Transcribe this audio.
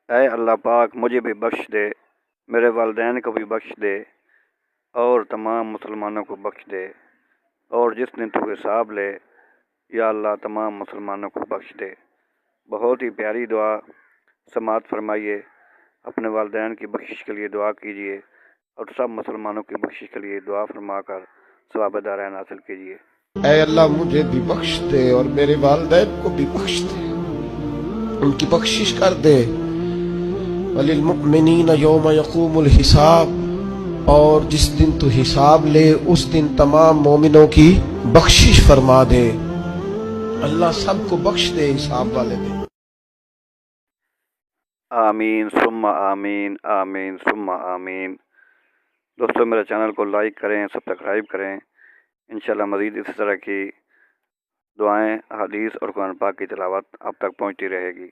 اے اللہ پاک مجھے بھی بخش دے، میرے والدین کو بھی بخش دے، اور تمام مسلمانوں کو بخش دے، اور جس دن تو حساب لے یا اللہ تمام مسلمانوں کو بخش دے۔ بہت ہی پیاری دعا سماعت فرمائیے، اپنے والدین کی بخشش کے لیے دعا کیجیے، اور سب مسلمانوں کی بخشش کے لیے دعا فرما کر ثواب دارین حاصل کیجیے۔ اے اللہ مجھے بھی بخش دے اور میرے والدین کو بھی بخش دے، ان کی بخشش کر دے۔ وَلِلْمُؤْمِنِينَ يَوْمَ يَقُومُ الْحِسَابُ، اور جس دن تو حساب لے اس دن تمام مومنوں کی بخشش فرما دے۔ اللہ سب کو بخش دے حساب والے دن۔ آمین ثم آمین، آمین ثم آمین۔ دوستو میرے چینل کو لائک کریں، سبسکرائب کریں، انشاءاللہ مزید اس طرح کی دعائیں، حدیث اور قرآن پاک کی تلاوت آپ تک پہنچتی رہے گی۔